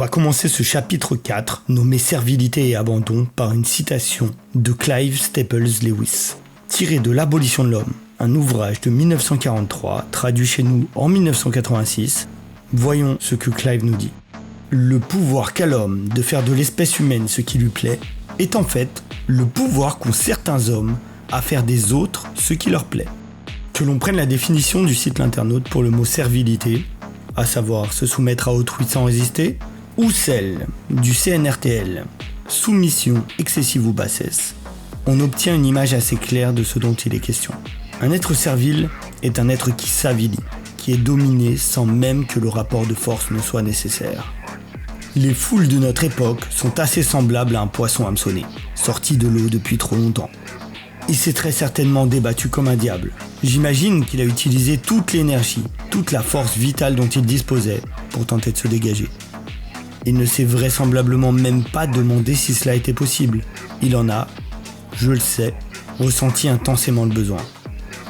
va commencer ce chapitre 4, nommé Servilité et abandon, par une citation de Clive Staples Lewis, tirée de L'abolition de l'homme, un ouvrage de 1943, traduit chez nous en 1986. Voyons ce que Clive nous dit. Le pouvoir qu'a l'homme de faire de l'espèce humaine ce qui lui plaît est en fait le pouvoir qu'ont certains hommes à faire des autres ce qui leur plaît. Que l'on prenne la définition du site L'Internaute pour le mot servilité, à savoir se soumettre à autrui sans résister, ou celle du CNRTL, soumission excessive ou bassesse, on obtient une image assez claire de ce dont il est question. Un être servile est un être qui s'avilit, qui est dominé sans même que le rapport de force ne soit nécessaire. Les foules de notre époque sont assez semblables à un poisson hameçonné, sorti de l'eau depuis trop longtemps. Il s'est très certainement débattu comme un diable. J'imagine qu'il a utilisé toute l'énergie, toute la force vitale dont il disposait pour tenter de se dégager. Il ne s'est vraisemblablement même pas demandé si cela était possible. Il en a, je le sais, ressenti intensément le besoin,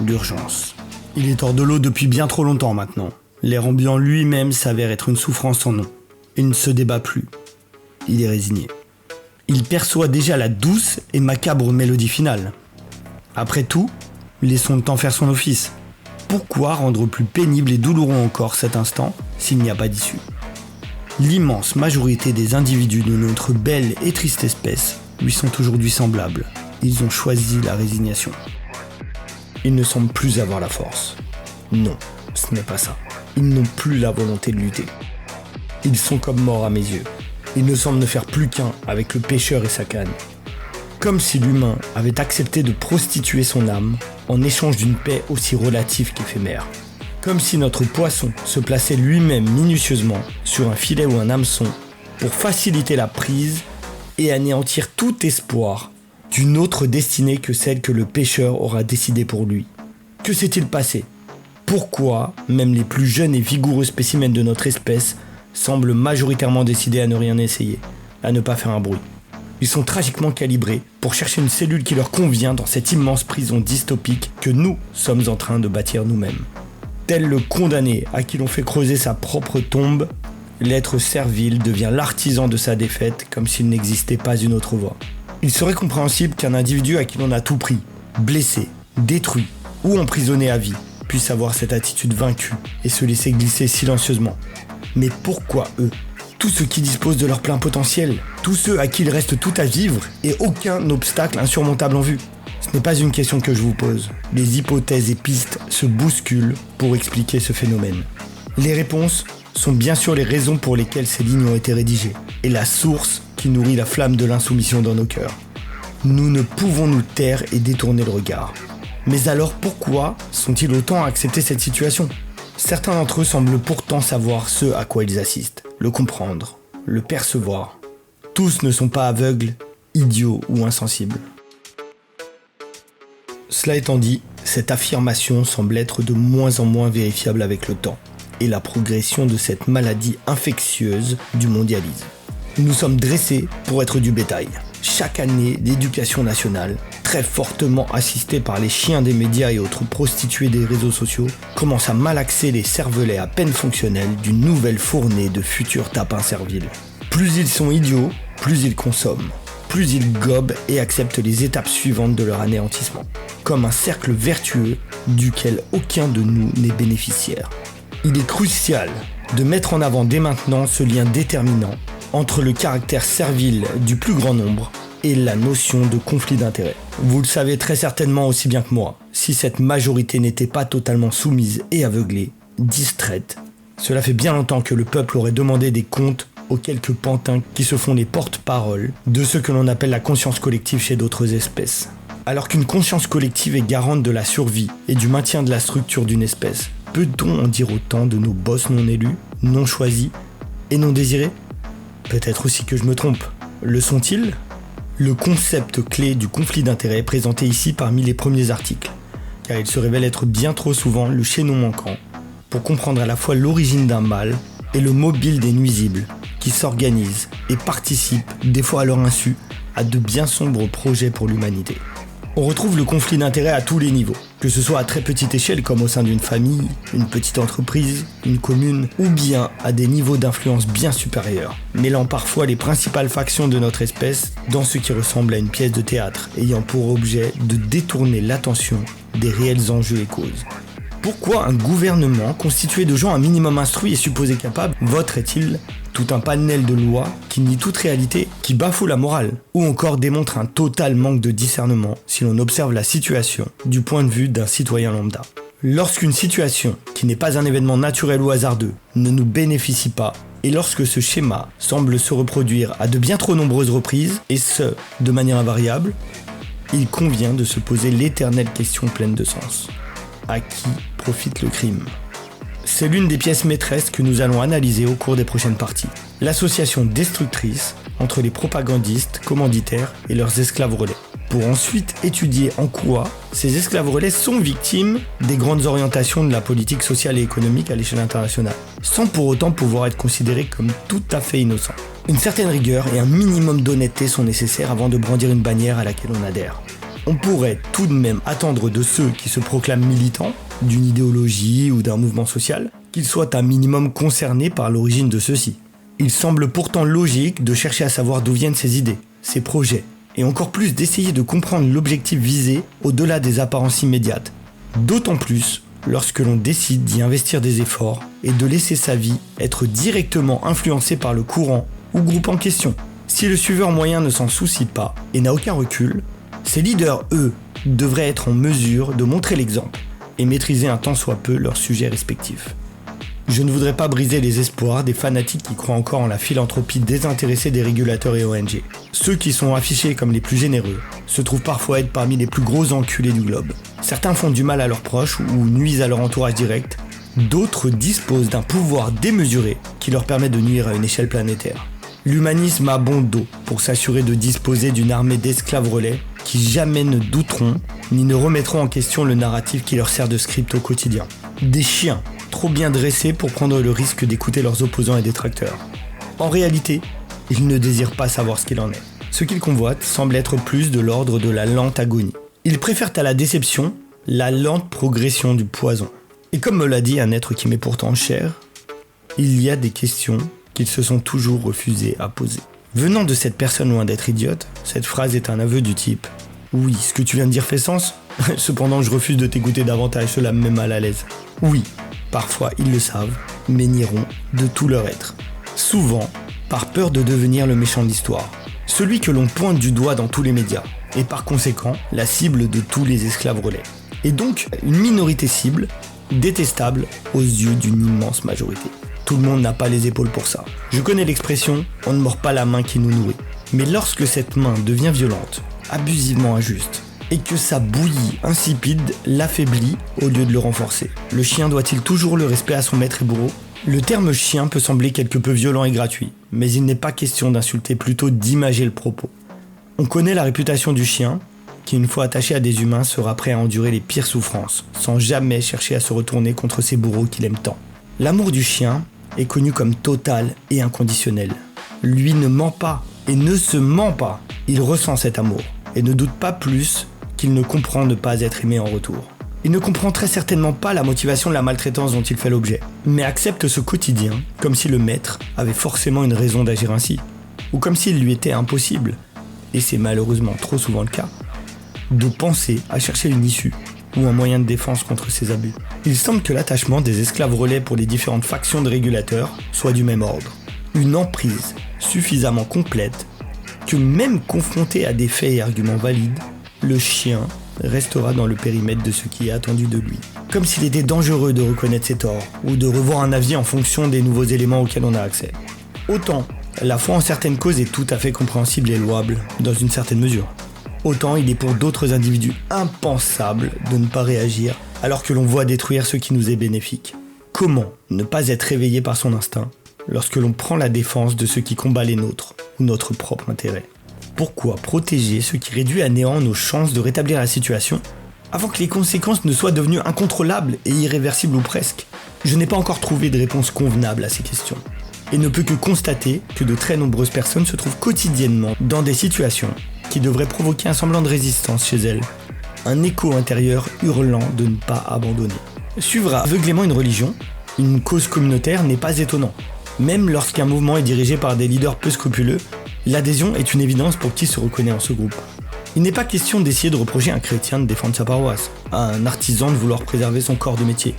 l'urgence. Il est hors de l'eau depuis bien trop longtemps maintenant. L'air ambiant lui-même s'avère être une souffrance sans nom. Il ne se débat plus. Il est résigné. Il perçoit déjà la douce et macabre mélodie finale. Après tout, laissons le temps faire son office. Pourquoi rendre plus pénible et douloureux encore cet instant s'il n'y a pas d'issue ? L'immense majorité des individus de notre belle et triste espèce lui sont aujourd'hui semblables. Ils ont choisi la résignation. Ils ne semblent plus avoir la force. Non, ce n'est pas ça. Ils n'ont plus la volonté de lutter. Ils sont comme morts à mes yeux. Ils ne semblent ne faire plus qu'un avec le pêcheur et sa canne. Comme si l'humain avait accepté de prostituer son âme en échange d'une paix aussi relative qu'éphémère. Comme si notre poisson se plaçait lui-même minutieusement sur un filet ou un hameçon pour faciliter la prise et anéantir tout espoir d'une autre destinée que celle que le pêcheur aura décidée pour lui. Que s'est-il passé ? Pourquoi même les plus jeunes et vigoureux spécimens de notre espèce semblent majoritairement décidés à ne rien essayer, à ne pas faire un bruit ? Ils sont tragiquement calibrés pour chercher une cellule qui leur convient dans cette immense prison dystopique que nous sommes en train de bâtir nous-mêmes. Tel le condamné à qui l'on fait creuser sa propre tombe, l'être servile devient l'artisan de sa défaite comme s'il n'existait pas une autre voie. Il serait compréhensible qu'un individu à qui l'on a tout pris, blessé, détruit ou emprisonné à vie, puisse avoir cette attitude vaincue et se laisser glisser silencieusement. Mais pourquoi eux ? Tous ceux qui disposent de leur plein potentiel, tous ceux à qui il reste tout à vivre et aucun obstacle insurmontable en vue. Ce n'est pas une question que je vous pose. Les hypothèses et pistes se bousculent pour expliquer ce phénomène. Les réponses sont bien sûr les raisons pour lesquelles ces lignes ont été rédigées et la source qui nourrit la flamme de l'insoumission dans nos cœurs. Nous ne pouvons nous taire et détourner le regard. Mais alors pourquoi sont-ils autant à accepter cette situation ? Certains d'entre eux semblent pourtant savoir ce à quoi ils assistent, le comprendre, le percevoir. Tous ne sont pas aveugles, idiots ou insensibles. Cela étant dit, cette affirmation semble être de moins en moins vérifiable avec le temps et la progression de cette maladie infectieuse du mondialisme. Nous sommes dressés pour être du bétail. Chaque année, l'éducation nationale, très fortement assistée par les chiens des médias et autres prostituées des réseaux sociaux, commence à malaxer les cervelets à peine fonctionnels d'une nouvelle fournée de futurs tapins serviles. Plus ils sont idiots, plus ils consomment. Plus ils gobent et acceptent les étapes suivantes de leur anéantissement. Comme un cercle vertueux duquel aucun de nous n'est bénéficiaire. Il est crucial de mettre en avant dès maintenant ce lien déterminant entre le caractère servile du plus grand nombre et la notion de conflit d'intérêts. Vous le savez très certainement aussi bien que moi, si cette majorité n'était pas totalement soumise et aveuglée, distraite, cela fait bien longtemps que le peuple aurait demandé des comptes aux quelques pantins qui se font les porte-paroles de ce que l'on appelle la conscience collective chez d'autres espèces. Alors qu'une conscience collective est garante de la survie et du maintien de la structure d'une espèce, peut-on en dire autant de nos boss non élus, non choisis et non désirés ? Peut-être aussi que je me trompe. Le sont-ils ? Le concept clé du conflit d'intérêts est présenté ici parmi les premiers articles, car il se révèle être bien trop souvent le chaînon manquant pour comprendre à la fois l'origine d'un mal et le mobile des nuisibles qui s'organisent et participent, des fois à leur insu, à de bien sombres projets pour l'humanité. On retrouve le conflit d'intérêts à tous les niveaux, que ce soit à très petite échelle comme au sein d'une famille, une petite entreprise, une commune, ou bien à des niveaux d'influence bien supérieurs, mêlant parfois les principales factions de notre espèce dans ce qui ressemble à une pièce de théâtre, ayant pour objet de détourner l'attention des réels enjeux et causes. Pourquoi un gouvernement constitué de gens un minimum instruits et supposés capables voterait-il tout un panel de lois qui nie toute réalité, qui bafoue la morale, ou encore démontre un total manque de discernement si l'on observe la situation du point de vue d'un citoyen lambda? Lorsqu'une situation, qui n'est pas un événement naturel ou hasardeux, ne nous bénéficie pas, et lorsque ce schéma semble se reproduire à de bien trop nombreuses reprises, et ce, de manière invariable, il convient de se poser l'éternelle question pleine de sens. À qui profite le crime? C'est l'une des pièces maîtresses que nous allons analyser au cours des prochaines parties. L'association destructrice entre les propagandistes, commanditaires et leurs esclaves relais. Pour ensuite étudier en quoi ces esclaves relais sont victimes des grandes orientations de la politique sociale et économique à l'échelle internationale, sans pour autant pouvoir être considérés comme tout à fait innocents. Une certaine rigueur et un minimum d'honnêteté sont nécessaires avant de brandir une bannière à laquelle on adhère. On pourrait tout de même attendre de ceux qui se proclament militants d'une idéologie ou d'un mouvement social qu'ils soient un minimum concernés par l'origine de ceux-ci. Il semble pourtant logique de chercher à savoir d'où viennent ces idées, ces projets, et encore plus d'essayer de comprendre l'objectif visé au-delà des apparences immédiates. D'autant plus lorsque l'on décide d'y investir des efforts et de laisser sa vie être directement influencée par le courant ou groupe en question. Si le suiveur moyen ne s'en soucie pas et n'a aucun recul, ces leaders, eux, devraient être en mesure de montrer l'exemple et maîtriser un tant soit peu leurs sujets respectifs. Je ne voudrais pas briser les espoirs des fanatiques qui croient encore en la philanthropie désintéressée des régulateurs et ONG. Ceux qui sont affichés comme les plus généreux se trouvent parfois être parmi les plus gros enculés du globe. Certains font du mal à leurs proches ou nuisent à leur entourage direct. D'autres disposent d'un pouvoir démesuré qui leur permet de nuire à une échelle planétaire. L'humanisme a bon dos pour s'assurer de disposer d'une armée d'esclaves relais qui jamais ne douteront ni ne remettront en question le narratif qui leur sert de script au quotidien. Des chiens trop bien dressés pour prendre le risque d'écouter leurs opposants et détracteurs. En réalité, ils ne désirent pas savoir ce qu'il en est. Ce qu'ils convoitent semble être plus de l'ordre de la lente agonie. Ils préfèrent à la déception la lente progression du poison. Et comme me l'a dit un être qui m'est pourtant cher, il y a des questions qu'ils se sont toujours refusés à poser. Venant de cette personne loin d'être idiote, cette phrase est un aveu du type « Oui, ce que tu viens de dire fait sens, cependant je refuse de t'écouter davantage, cela me met mal à l'aise. » Oui, parfois ils le savent, mais nieront de tout leur être. Souvent, par peur de devenir le méchant de l'histoire, celui que l'on pointe du doigt dans tous les médias, et par conséquent, la cible de tous les esclaves relais. Et donc, une minorité cible, détestable aux yeux d'une immense majorité. Tout le monde n'a pas les épaules pour ça. Je connais l'expression « on ne mord pas la main qui nous nourrit ». Mais lorsque cette main devient violente, abusivement injuste, et que sa bouillie insipide l'affaiblit au lieu de le renforcer, le chien doit-il toujours le respect à son maître et bourreau ? Le terme chien peut sembler quelque peu violent et gratuit, mais il n'est pas question d'insulter, plutôt d'imager le propos. On connaît la réputation du chien, qui une fois attaché à des humains sera prêt à endurer les pires souffrances, sans jamais chercher à se retourner contre ses bourreaux qu'il aime tant. L'amour du chien est connu comme total et inconditionnel. Lui ne ment pas et ne se ment pas. Il ressent cet amour et ne doute pas plus qu'il ne comprend ne pas être aimé en retour. Il ne comprend très certainement pas la motivation de la maltraitance dont il fait l'objet, mais accepte ce quotidien comme si le maître avait forcément une raison d'agir ainsi, ou comme s'il lui était impossible, et c'est malheureusement trop souvent le cas, de penser à chercher une issue ou un moyen de défense contre ces abus. Il semble que l'attachement des esclaves relais pour les différentes factions de régulateurs soit du même ordre. Une emprise suffisamment complète que même confronté à des faits et arguments valides, le chien restera dans le périmètre de ce qui est attendu de lui. Comme s'il était dangereux de reconnaître ses torts ou de revoir un avis en fonction des nouveaux éléments auxquels on a accès. Autant, la foi en certaines causes est tout à fait compréhensible et louable, dans une certaine mesure. Autant il est pour d'autres individus impensable de ne pas réagir alors que l'on voit détruire ce qui nous est bénéfique. Comment ne pas être réveillé par son instinct lorsque l'on prend la défense de ce qui combat les nôtres ou notre propre intérêt? Pourquoi protéger ce qui réduit à néant nos chances de rétablir la situation avant que les conséquences ne soient devenues incontrôlables et irréversibles ou presque? Je n'ai pas encore trouvé de réponse convenable à ces questions et ne peux que constater que de très nombreuses personnes se trouvent quotidiennement dans des situations qui devraient provoquer un semblant de résistance chez elles un écho intérieur hurlant de ne pas abandonner. Suivre aveuglément une religion, une cause communautaire n'est pas étonnant. Même lorsqu'un mouvement est dirigé par des leaders peu scrupuleux, l'adhésion est une évidence pour qui se reconnaît en ce groupe. Il n'est pas question d'essayer de reprocher à un chrétien de défendre sa paroisse, à un artisan de vouloir préserver son corps de métier.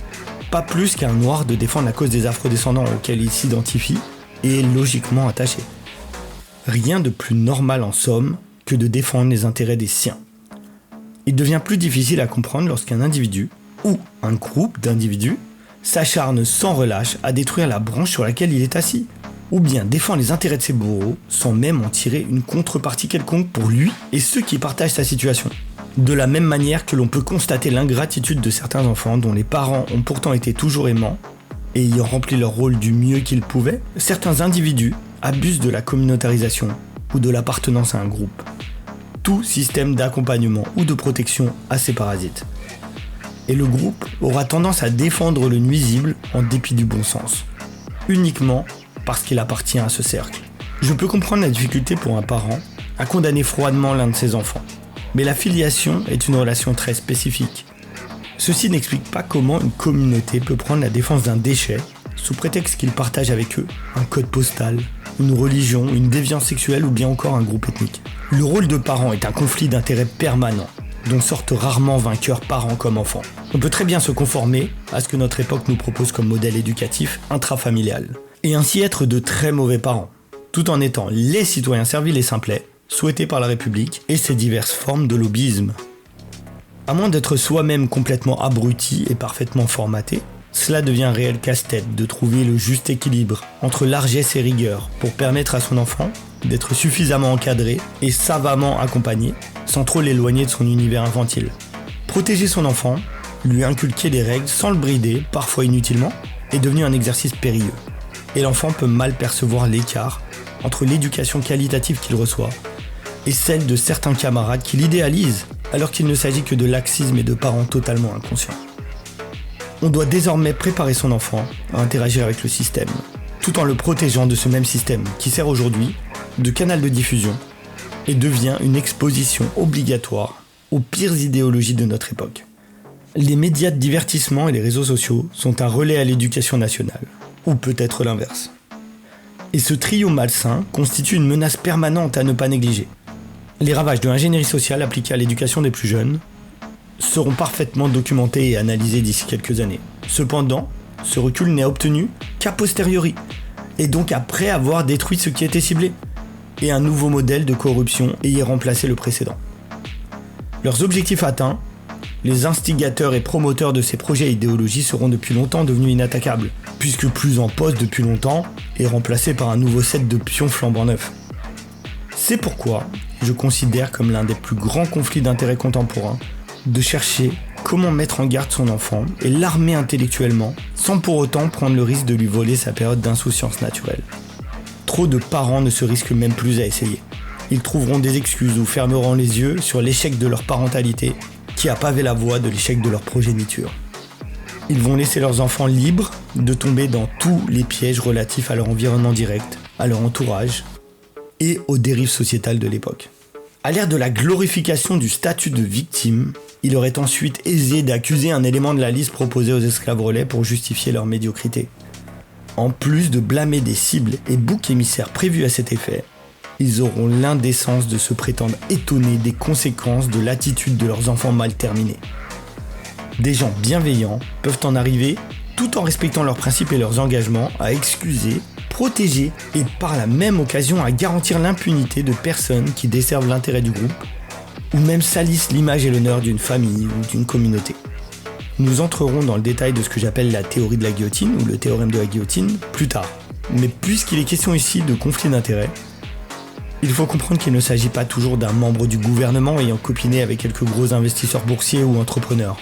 Pas plus qu'à un noir de défendre la cause des afrodescendants auxquels il s'identifie et est logiquement attaché. Rien de plus normal en somme que de défendre les intérêts des siens. Il devient plus difficile à comprendre lorsqu'un individu, ou un groupe d'individus, s'acharne sans relâche à détruire la branche sur laquelle il est assis, ou bien défend les intérêts de ses bourreaux sans même en tirer une contrepartie quelconque pour lui et ceux qui partagent sa situation. De la même manière que l'on peut constater l'ingratitude de certains enfants dont les parents ont pourtant été toujours aimants et ayant rempli leur rôle du mieux qu'ils pouvaient, certains individus abusent de la communautarisation ou de l'appartenance à un groupe. Tout système d'accompagnement ou de protection a ses parasites. Et le groupe aura tendance à défendre le nuisible en dépit du bon sens, uniquement parce qu'il appartient à ce cercle. Je peux comprendre la difficulté pour un parent à condamner froidement l'un de ses enfants, mais la filiation est une relation très spécifique. Ceci n'explique pas comment une communauté peut prendre la défense d'un déchet sous prétexte qu'il partage avec eux un code postal, une religion, une déviance sexuelle ou bien encore un groupe ethnique. Le rôle de parent est un conflit d'intérêts permanent, dont sortent rarement vainqueurs parents comme enfants. On peut très bien se conformer à ce que notre époque nous propose comme modèle éducatif intrafamilial, et ainsi être de très mauvais parents, tout en étant les citoyens serviles et simplets, souhaités par la République et ses diverses formes de lobbyisme. À moins d'être soi-même complètement abruti et parfaitement formaté, cela devient un réel casse-tête de trouver le juste équilibre entre largesse et rigueur pour permettre à son enfant d'être suffisamment encadré et savamment accompagné sans trop l'éloigner de son univers infantile. Protéger son enfant, lui inculquer des règles sans le brider, parfois inutilement, est devenu un exercice périlleux. Et l'enfant peut mal percevoir l'écart entre l'éducation qualitative qu'il reçoit et celle de certains camarades qui l'idéalisent alors qu'il ne s'agit que de laxisme et de parents totalement inconscients. On doit désormais préparer son enfant à interagir avec le système, tout en le protégeant de ce même système qui sert aujourd'hui de canal de diffusion et devient une exposition obligatoire aux pires idéologies de notre époque. Les médias de divertissement et les réseaux sociaux sont un relais à l'éducation nationale, ou peut-être l'inverse. Et ce trio malsain constitue une menace permanente à ne pas négliger. Les ravages de l'ingénierie sociale appliquée à l'éducation des plus jeunes seront parfaitement documentés et analysés d'ici quelques années. Cependant, ce recul n'est obtenu qu'a posteriori, et donc après avoir détruit ce qui était ciblé, et un nouveau modèle de corruption ayant remplacé le précédent. Leurs objectifs atteints, les instigateurs et promoteurs de ces projets et idéologies seront depuis longtemps devenus inattaquables, puisque plus en poste depuis longtemps et remplacés par un nouveau set de pions flambant neufs. C'est pourquoi je considère comme l'un des plus grands conflits d'intérêts contemporains de chercher comment mettre en garde son enfant et l'armer intellectuellement sans pour autant prendre le risque de lui voler sa période d'insouciance naturelle. Trop de parents ne se risquent même plus à essayer. Ils trouveront des excuses ou fermeront les yeux sur l'échec de leur parentalité qui a pavé la voie de l'échec de leur progéniture. Ils vont laisser leurs enfants libres de tomber dans tous les pièges relatifs à leur environnement direct, à leur entourage et aux dérives sociétales de l'époque. À l'ère de la glorification du statut de victime, il aurait ensuite aisé d'accuser un élément de la liste proposée aux esclaves relais pour justifier leur médiocrité. En plus de blâmer des cibles et boucs émissaires prévus à cet effet, ils auront l'indécence de se prétendre étonnés des conséquences de l'attitude de leurs enfants mal terminés. Des gens bienveillants peuvent en arriver, tout en respectant leurs principes et leurs engagements, à excuser, protéger et par la même occasion à garantir l'impunité de personnes qui desservent l'intérêt du groupe ou même salissent l'image et l'honneur d'une famille ou d'une communauté. Nous entrerons dans le détail de ce que j'appelle la théorie de la guillotine ou le théorème de la guillotine plus tard. Mais puisqu'il est question ici de conflit d'intérêts, il faut comprendre qu'il ne s'agit pas toujours d'un membre du gouvernement ayant copiné avec quelques gros investisseurs boursiers ou entrepreneurs,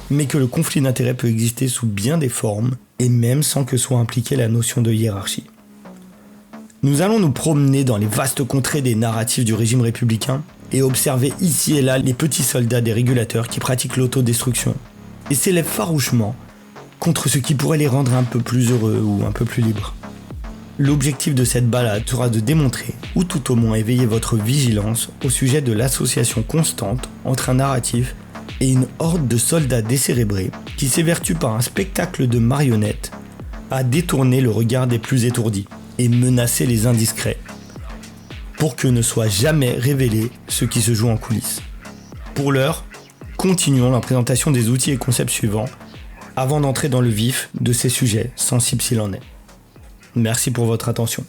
mais que le conflit d'intérêts peut exister sous bien des formes et même sans que soit impliquée la notion de hiérarchie. Nous allons nous promener dans les vastes contrées des narratifs du régime républicain et observer ici et là les petits soldats des régulateurs qui pratiquent l'autodestruction et s'élèvent farouchement contre ce qui pourrait les rendre un peu plus heureux ou un peu plus libres. L'objectif de cette balade sera de démontrer, ou tout au moins éveiller votre vigilance au sujet de l'association constante entre un narratif et une horde de soldats décérébrés qui s'évertuent par un spectacle de marionnettes à détourner le regard des plus étourdis et menacer les indiscrets pour que ne soit jamais révélé ce qui se joue en coulisses. Pour l'heure, continuons la présentation des outils et concepts suivants avant d'entrer dans le vif de ces sujets sensibles s'il en est. Merci pour votre attention.